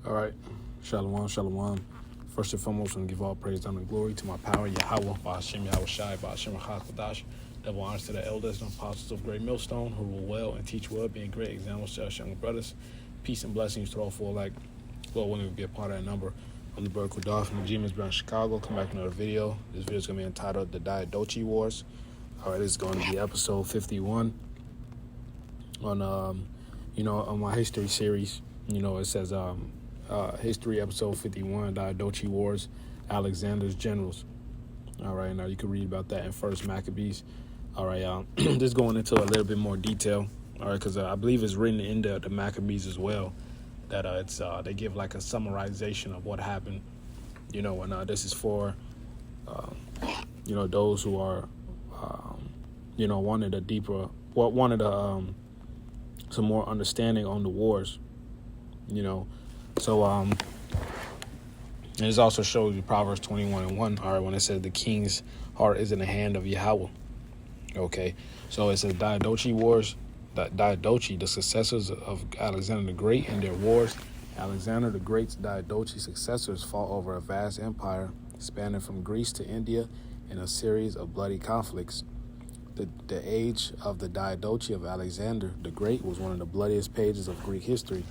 All right. Shalom, shalom. First and foremost, I want to give all praise, honor, and glory to my power, Yahweh, Ba'ashem Yahweh Shai, Ba'ashem Chakadash. Double honors to the elders and apostles of Great Millstone who rule well and teach well, being great examples to us younger brothers. Peace and blessings to all four, like, Lord willing to be a part of that number. I'm the brother Kudah from the G-Men's Brand Chicago. Come back with another video. This video is going to be entitled The Diodochi Wars. All right, this is going to be episode 51 on, on my history series. It says, history episode 51, Diodochi Wars, Alexander's Generals. All right, now you can read about that in First Maccabees. All right, just going into a little bit more detail. All right, because I believe it's written in the Maccabees as well that they give like a summarization of what happened. And this is for those who are wanted some more understanding on the wars. So and this also shows you Proverbs 21:1. All right, when it says the king's heart is in the hand of Yahweh. Okay, so it says Diodochi wars. Diodochi, the successors of Alexander the Great and their wars. Alexander the Great's Diodochi successors fought over a vast empire spanning from Greece to India in a series of bloody conflicts. The age of the Diodochi of Alexander the Great was one of the bloodiest pages of Greek history.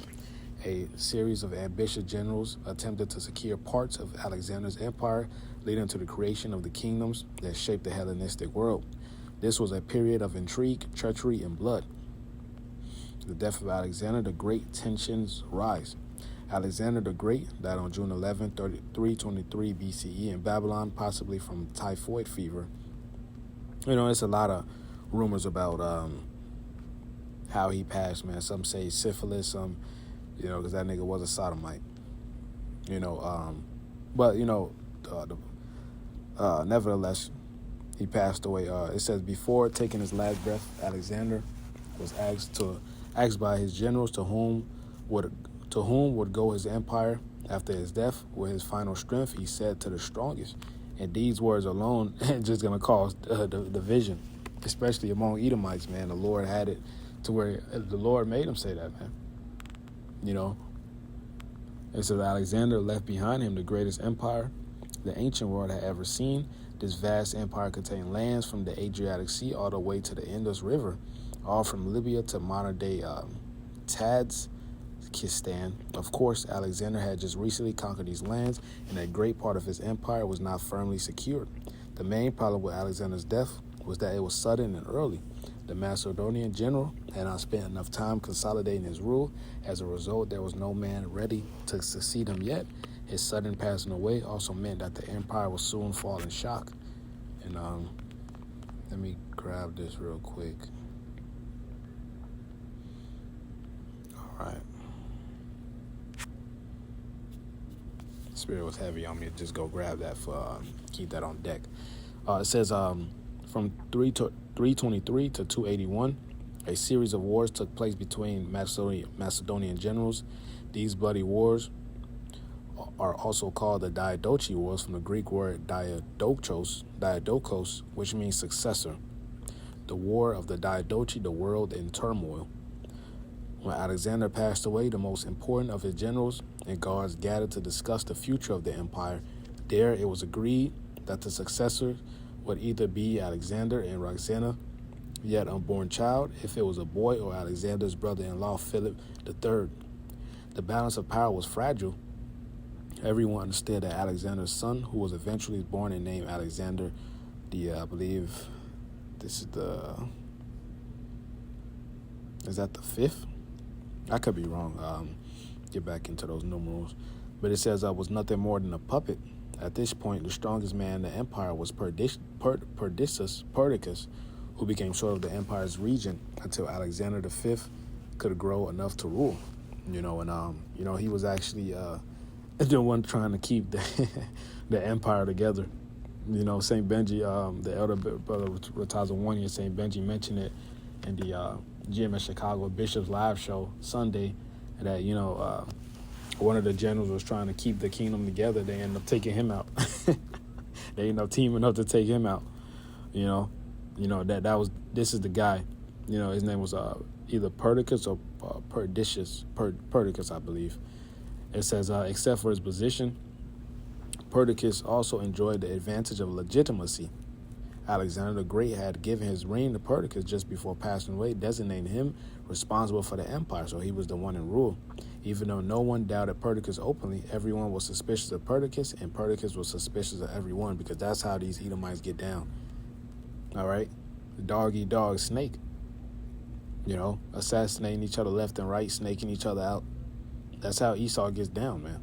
A series of ambitious generals attempted to secure parts of Alexander's empire, leading to the creation of the kingdoms that shaped the Hellenistic world. This was a period of intrigue, treachery, and blood. The death of Alexander the Great, tensions rise. Alexander the Great died on June 11, 323 BCE in Babylon, possibly from typhoid fever. It's a lot of rumors about how he passed, man. Some say syphilis, some, because that nigga was a sodomite. Nevertheless, he passed away. It says before taking his last breath, Alexander was asked by his generals to whom would go his empire after his death. With his final strength, he said to the strongest. And these words alone just going to cause division, especially among Edomites, man. The Lord had it to where the Lord made him say that, man. It says Alexander left behind him the greatest empire the ancient world had ever seen. This vast empire contained lands from the Adriatic Sea all the way to the Indus River, all from Libya to modern-day Tajikistan. Of course, Alexander had just recently conquered these lands, and a great part of his empire was not firmly secured. The main problem with Alexander's death was that it was sudden and early. The Macedonian general had not spent enough time consolidating his rule. As a result, there was no man ready to succeed him yet. His sudden passing away also meant that the empire would soon fall in shock. And let me grab this real quick. All right. Spirit was heavy on me to just go grab that for keep that on deck. It says from 323 to 281, a series of wars took place between Macedonian generals. These bloody wars are also called the Diodochi Wars, from the Greek word diadokos, which means successor. The War of the Diodochi, the world in turmoil. When Alexander passed away, the most important of his generals and guards gathered to discuss the future of the empire. There it was agreed that the successor would either be Alexander and Roxana, yet unborn child, if it was a boy, or Alexander's brother-in-law, Philip III. The balance of power was fragile. Everyone understood that Alexander's son, who was eventually born and named Alexander, I believe this is is that the fifth? I could be wrong. Get back into those numerals. But it says I was nothing more than a puppet. At this point, the strongest man in the empire was Perdiccas, who became sort of the empire's regent until Alexander V could grow enough to rule. He was actually the one trying to keep the empire together. St. Benji, the elder brother Ratazawani, St. Benji mentioned it in the gym in Chicago Bishop's live show Sunday, that one of the generals was trying to keep the kingdom together. They ended up taking him out. They ended up teaming up to take him out. This is the guy. His name was either Perdiccas or Perdiccas, I believe. It says, except for his position, Perdiccas also enjoyed the advantage of legitimacy. Alexander the Great had given his reign to Perdiccas just before passing away, designating him responsible for the empire, so he was the one in rule. Even though no one doubted Perdiccas openly, everyone was suspicious of Perdiccas, and Perdiccas was suspicious of everyone, because that's how these Edomites get down. All right? Dog eat dog, snake. Assassinating each other left and right, snaking each other out. That's how Esau gets down, man.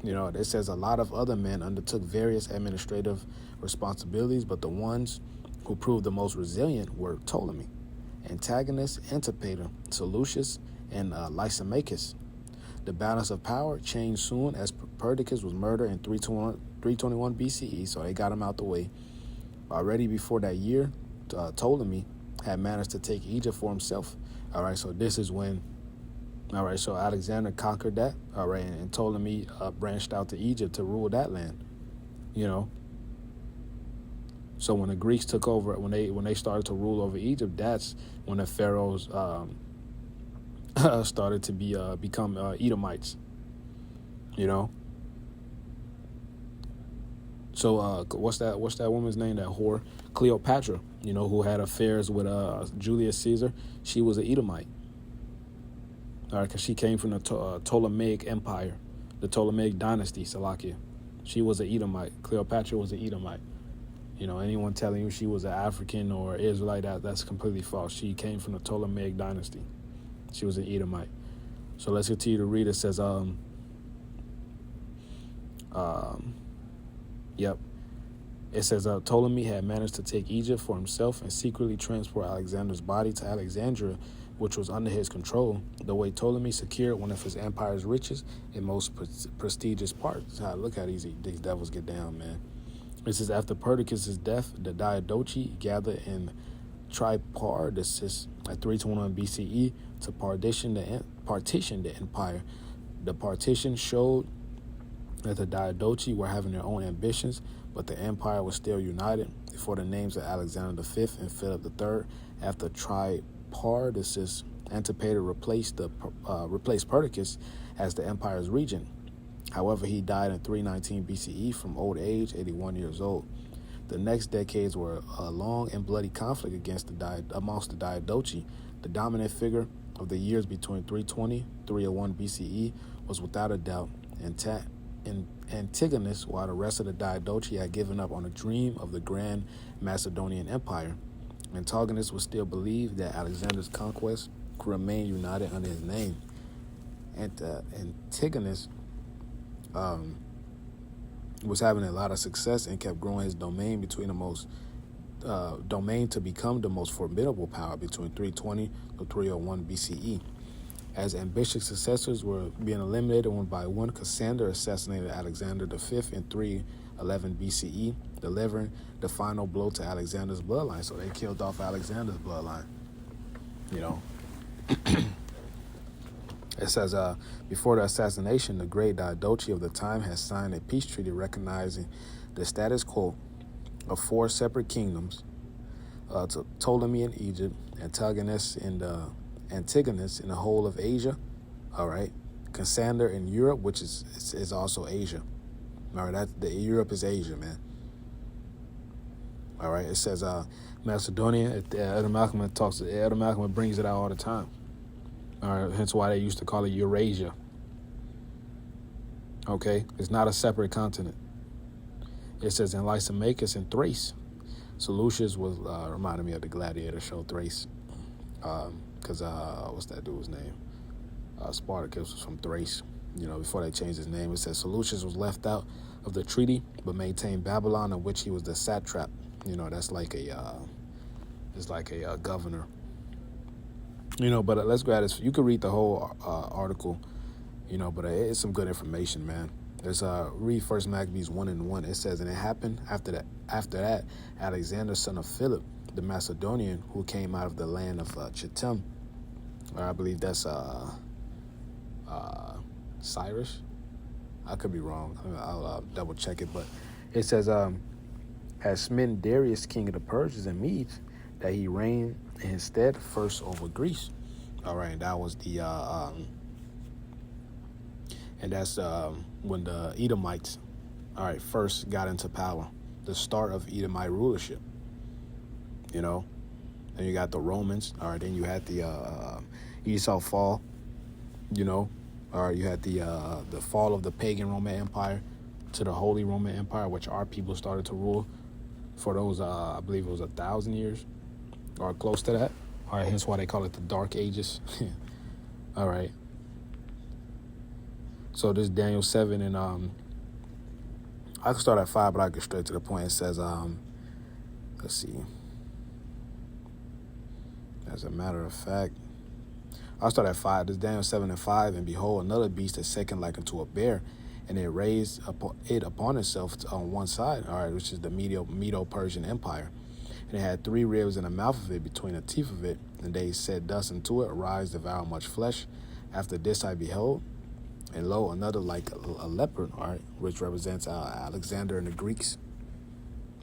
It says a lot of other men undertook various administrative responsibilities, but the ones who proved the most resilient were Ptolemy, Antigonus, Antipater, Seleucus, and Lysimachus. The balance of power changed soon as Perdiccas was murdered in 321 BCE, so they got him out the way. Already before that year, Ptolemy had managed to take Egypt for himself. All right, so this is when, so Alexander conquered that, all right, and Ptolemy branched out to Egypt to rule that land, So when the Greeks took over, when they started to rule over Egypt, that's when the pharaohs started to become Edomites, So what's that woman's name? That whore, Cleopatra, who had affairs with Julius Caesar. She was an Edomite. All right, because she came from the Ptolemaic Empire, the Ptolemaic dynasty, Salakia. She was an Edomite. Cleopatra was an Edomite. Anyone telling you she was an African or Israelite, that's completely false. She came from the Ptolemaic dynasty. She was an Edomite. So let's continue to read. It says, yep. It says, Ptolemy had managed to take Egypt for himself and secretly transport Alexander's body to Alexandria, which was under his control, the way Ptolemy secured one of his empire's richest and most prestigious parts. Look how these devils get down, man. This is after Perdiccas' death, the Diodochi gathered in Tripardisus at 321 BCE to partition the empire. The partition showed that the Diodochi were having their own ambitions, but the empire was still united before the names of Alexander V and Philip III. After Tripardisus, Antipater replaced Perdiccas as the empire's regent. However, he died in 319 BCE from old age, 81 years old. The next decades were a long and bloody conflict amongst the Diodochi. The dominant figure of the years between 320 301 BCE was without a doubt Antigonus, while the rest of the Diodochi had given up on a dream of the grand Macedonian Empire. Antigonus would still believe that Alexander's conquest could remain united under his name. Antigonus was having a lot of success and kept growing his domain to become the most formidable power between 320 to 301 BCE. As ambitious successors were being eliminated one by one, Cassander assassinated Alexander V in 311 BCE, delivering the final blow to Alexander's bloodline. So they killed off Alexander's bloodline. It says, before the assassination, the great Diodochi of the time had signed a peace treaty recognizing the status quo of 4 separate kingdoms, to Ptolemy in Egypt, Antigonus in the whole of Asia, all right, Cassander in Europe, which is also Asia. All right, Europe is Asia, man. All right, it says Macedonia. Adam Malcolm brings it out all the time. All right, hence why they used to call it Eurasia. Okay, it's not a separate continent. It says in Lysimachus and Thrace. Seleucus was reminded me of the Gladiator show Thrace, because what's that dude's name? Spartacus was from Thrace. Before they changed his name, it says Seleucus was left out of the treaty, but maintained Babylon, of which he was the satrap. That's like a governor. But let's go at this. You could read the whole article, but it's some good information, man. There's read First Maccabees 1:1. It says, and it happened after that, Alexander, son of Philip, the Macedonian, who came out of the land of Chittim, or I believe that's Cyrus. I could be wrong. I'll double check it, but it says, has smitten Darius, king of the Persians and Medes, that he reigned in his stead first over Greece. All right, that was the And that's when the Edomites, all right, first got into power. The start of Edomite rulership, you know. Then you got the Romans, all right. Then you had the Esau fall, you know. All right, you had the fall of the pagan Roman Empire to the Holy Roman Empire, which our people started to rule for those, I believe it was 1,000 years or close to that. All right, hence why they call it the Dark Ages. All right. So this Daniel 7, and I can start at 5, but I'll get straight to the point. It says, let's see. As a matter of fact, I'll start at 5. This Daniel 7 and 5, and behold, another beast is second like unto a bear, and it raised it upon itself on one side, all right, which is the Medo-Persian Empire. And it had 3 ribs in the mouth of it, between the teeth of it. And they said thus unto it, arise, devour much flesh. After this I beheld, and lo, another like a leopard, all right, which represents Alexander and the Greeks.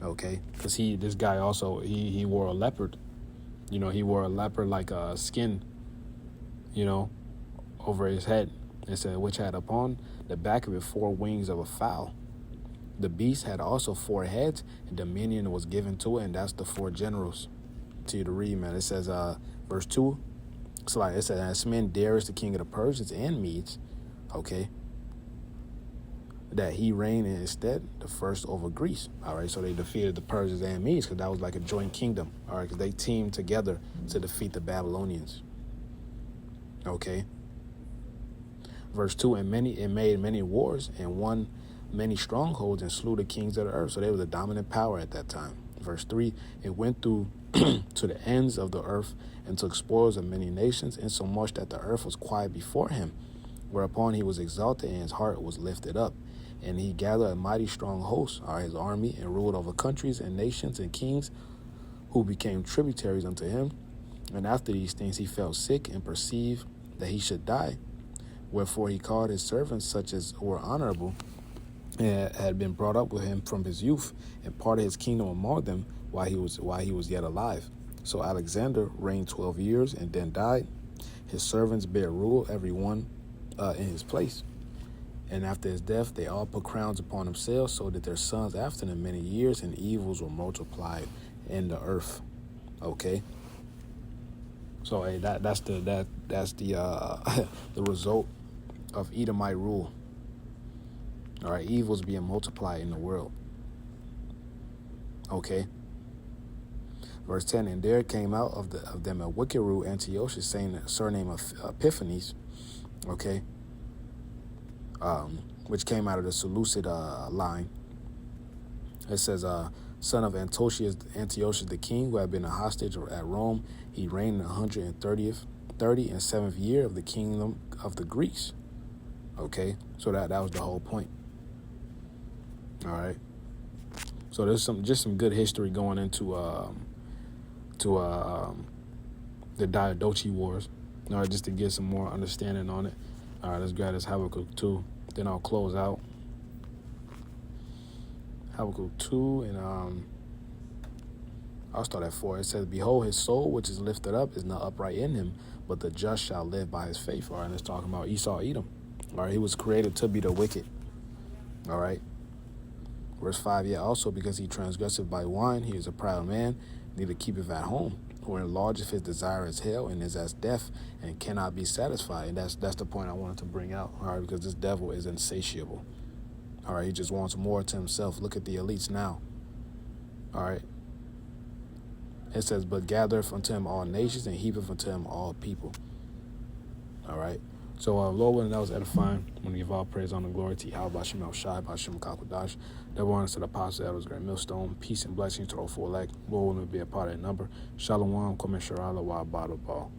Okay, because this guy also, he wore a leopard. You know, he wore a leopard like a skin, you know, over his head. It said, which had upon the back of it 4 wings of a fowl. The beast had also 4 heads, and dominion was given to it, and that's the 4 generals. To you to read, man. It says, verse 2, it's like it says, as men Darius, the king of the Persians and Medes, okay, that he reigned in his stead, the first over Greece. All right, so they defeated the Persians and Medes because that was like a joint kingdom. All right, because they teamed together to defeat the Babylonians. Okay. Verse 2, and made many wars and won many strongholds and slew the kings of the earth. So they were the dominant power at that time. Verse 3, it went through to the ends of the earth and took spoils of many nations, insomuch that the earth was quiet before him, whereupon he was exalted and his heart was lifted up. And he gathered a mighty strong host, his army, and ruled over countries and nations and kings who became tributaries unto him. And after these things he fell sick and perceived that he should die. Wherefore he called his servants, such as were honorable, and had been brought up with him from his youth, and parted his kingdom among them while he was yet alive. So Alexander reigned 12 years and then died. His servants bare rule, every one in his place. And after his death, they all put crowns upon themselves, so that their sons after them many years, and evils were multiplied in the earth. Okay. So hey, that's the the result of Edomite rule. All right, evils being multiplied in the world. Okay. Verse 10, and there came out of them a wicked rule, Antiochus, saying the surname of Epiphanes. Okay. Which came out of the Seleucid line. It says, son of Antiochus the king, who had been a hostage at Rome. He reigned in the 137th year of the kingdom of the Greeks. Okay, so that was the whole point. All right. So there's some good history going into the Diodochi Wars. All right, just to get some more understanding on it. All right, let's grab this Habakkuk 2. Then I'll close out. Habakkuk 2, and I'll start at 4. It says, behold, his soul, which is lifted up, is not upright in him, but the just shall live by his faith. All right, and it's talking about Esau, Edom. All right, he was created to be the wicked. All right. Verse 5, yet also because he transgresseth by wine, he is a proud man, neither keepeth at home, who enlargeth his desire as hell, and is as death, and cannot be satisfied. And that's the point I wanted to bring out, all right, because this devil is insatiable. All right, he just wants more to himself. Look at the elites now. All right. It says, but gathereth unto him all nations, and heapeth unto him all people. All right. So, Lord willing, that was edifying. I want to give all praise, honor, and glory to Yahweh, Shem El Shai, Bashem Kakwadash. Devil honors to the apostle, elders, great millstone. Peace and blessings to all 4 elect. Lord willing, be a part of that number. Shalom, Kwame Sharala, Wa Baba Ball.